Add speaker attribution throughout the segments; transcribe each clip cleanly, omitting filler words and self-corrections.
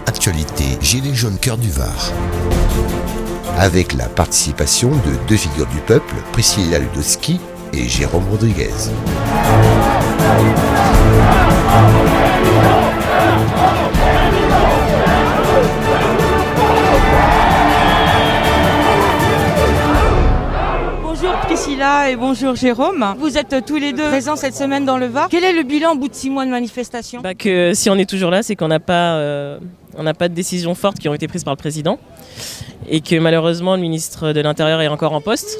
Speaker 1: Actualité Gilets jaunes cœur du Var. Avec la participation de deux figures du peuple, Priscilla Ludowski et Jérôme Rodriguez.
Speaker 2: Bonjour Priscilla et bonjour Jérôme. Vous êtes tous les deux présents cette semaine dans le Var. Quel est le bilan au bout de 6 mois de manifestation ?
Speaker 3: Que si on est toujours là, c'est qu'on n'a pas de décisions fortes qui ont été prises par le président et que malheureusement le ministre de l'Intérieur est encore en poste.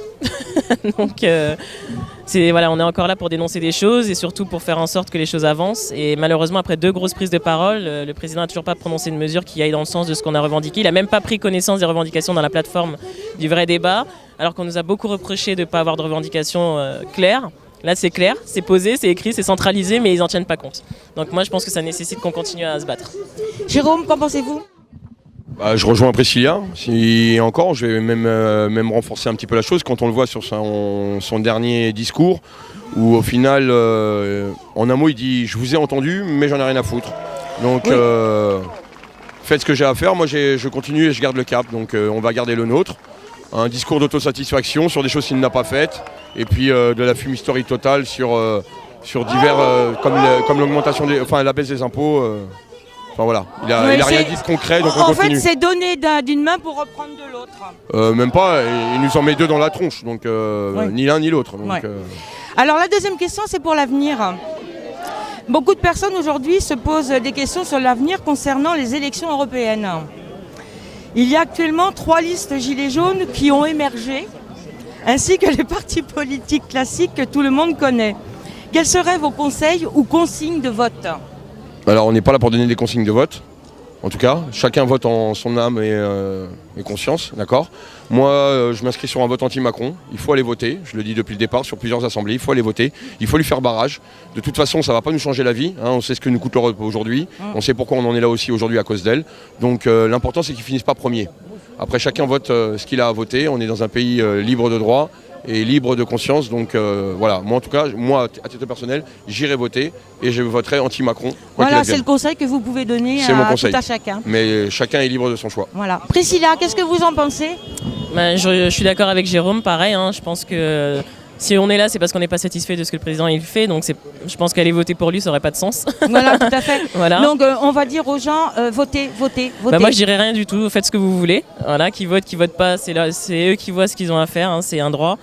Speaker 3: Donc on est encore là pour dénoncer des choses et surtout pour faire en sorte que les choses avancent. Et malheureusement, après 2 grosses prises de parole, le président n'a toujours pas prononcé une mesure qui aille dans le sens de ce qu'on a revendiqué. Il n'a même pas pris connaissance des revendications dans la plateforme du vrai débat, alors qu'on nous a beaucoup reproché de ne pas avoir de revendications claires. Là, c'est clair, c'est posé, c'est écrit, c'est centralisé, mais ils n'en tiennent pas compte. Donc moi, je pense que ça nécessite qu'on continue à se battre.
Speaker 2: Jérôme, qu'en pensez-vous ?
Speaker 4: Je rejoins Priscilla. Et encore, je vais même renforcer un petit peu la chose quand on le voit sur son dernier discours, où au final, en un mot, il dit « je vous ai entendu, mais j'en ai rien à foutre ». Donc oui. Faites ce que j'ai à faire, moi je continue et je garde le cap, donc on va garder le nôtre. Un discours d'autosatisfaction sur des choses qu'il n'a pas faites, et puis de la fumisterie totale sur divers, comme l'augmentation la baisse des impôts. Enfin voilà, il a rien dit de concret, donc on continue.
Speaker 2: En fait, c'est donner d'une main pour reprendre de l'autre.
Speaker 4: Même pas, il nous en met 2 dans la tronche, donc
Speaker 2: oui.
Speaker 4: Ni l'un ni l'autre.
Speaker 2: Ouais. Alors la deuxième question, c'est pour l'avenir. Beaucoup de personnes aujourd'hui se posent des questions sur l'avenir concernant les élections européennes. Il y a actuellement 3 listes gilets jaunes qui ont émergé, ainsi que les partis politiques classiques que tout le monde connaît. Quels seraient vos conseils ou consignes de vote ?
Speaker 4: Alors on n'est pas là pour donner des consignes de vote, en tout cas. Chacun vote en son âme et conscience, d'accord ? Moi, je m'inscris sur un vote anti-Macron. Il faut aller voter, je le dis depuis le départ, sur plusieurs assemblées. Il faut aller voter, il faut lui faire barrage. De toute façon, ça ne va pas nous changer la vie. On sait ce que nous coûte l'Europe aujourd'hui. On sait pourquoi on en est là aussi aujourd'hui à cause d'elle. Donc l'important, c'est qu'il ne finisse pas premier. Après, chacun vote ce qu'il a à voter. On est dans un pays libre de droit et libre de conscience, donc voilà, moi en tout cas, à titre personnel, j'irai voter et je voterai anti-Macron.
Speaker 2: Voilà, c'est le conseil que vous pouvez donner tout à chacun.
Speaker 4: Mais chacun est libre de son choix.
Speaker 2: Voilà. Priscilla, qu'est-ce que vous en pensez ?
Speaker 3: Je suis d'accord avec Jérôme, pareil, je pense que si on est là, c'est parce qu'on n'est pas satisfait de ce que le président il fait, donc je pense qu'aller voter pour lui, ça n'aurait pas de sens.
Speaker 2: Voilà, tout à fait.
Speaker 3: Voilà.
Speaker 2: Donc on va dire aux gens, votez.
Speaker 3: Moi je dirais rien du tout, faites ce que vous voulez. Voilà, qui votent pas, c'est eux qui voient ce qu'ils ont à faire, c'est un droit.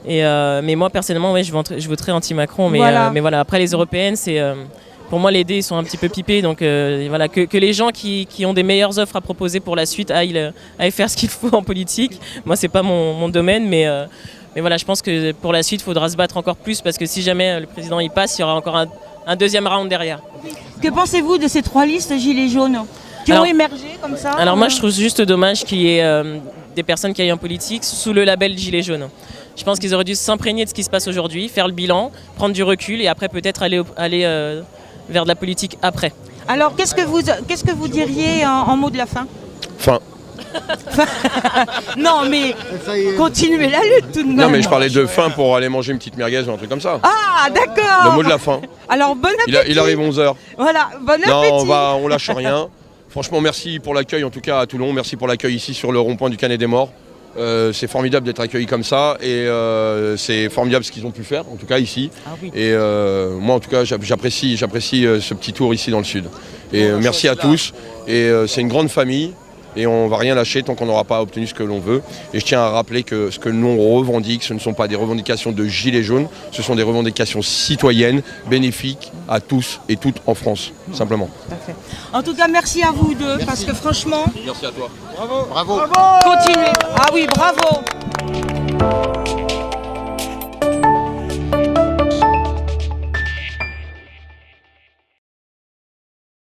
Speaker 3: Mais moi personnellement, je voterai anti-Macron, mais voilà. Après les européennes, pour moi les dés sont un petit peu pipés, donc voilà, que les gens qui ont des meilleures offres à proposer pour la suite aillent faire ce qu'il faut en politique. Moi c'est pas mon domaine, mais voilà, je pense que pour la suite, il faudra se battre encore plus parce que si jamais le président y passe, il y aura encore un deuxième round derrière.
Speaker 2: Que pensez-vous de ces 3 listes gilets jaunes qui ont émergé comme ça ?
Speaker 3: Alors moi, je trouve juste dommage qu'il y ait des personnes qui aillent en politique sous le label gilets jaunes. Je pense qu'ils auraient dû s'imprégner de ce qui se passe aujourd'hui, faire le bilan, prendre du recul et après peut-être aller vers de la politique après.
Speaker 2: Alors qu'est-ce que vous diriez en mot de la fin ?
Speaker 4: Fin.
Speaker 2: Non mais continuez la lutte tout de même.
Speaker 4: Non mais je parlais de faim pour aller manger une petite merguez ou un truc comme ça.
Speaker 2: Ah d'accord.
Speaker 4: Le mot de la fin.
Speaker 2: Alors bon appétit.
Speaker 4: Il arrive 11h.
Speaker 2: Voilà, bon appétit.
Speaker 4: Non, on lâche rien. Franchement merci pour l'accueil en tout cas à Toulon. Merci pour l'accueil ici sur le rond-point du Canet des Morts. C'est formidable d'être accueillis comme ça et c'est formidable ce qu'ils ont pu faire en tout cas ici. Ah oui. Et moi en tout cas j'apprécie ce petit tour ici dans le sud. Et merci à tous et c'est une grande famille. Et on ne va rien lâcher tant qu'on n'aura pas obtenu ce que l'on veut. Et je tiens à rappeler que ce que l'on revendique, ce ne sont pas des revendications de gilets jaunes, ce sont des revendications citoyennes, bénéfiques à tous et toutes en France, simplement.
Speaker 2: Parfait. En tout cas, merci à vous deux, parce que franchement...
Speaker 4: Merci à toi.
Speaker 2: Bravo. Continuez. Ah oui, bravo.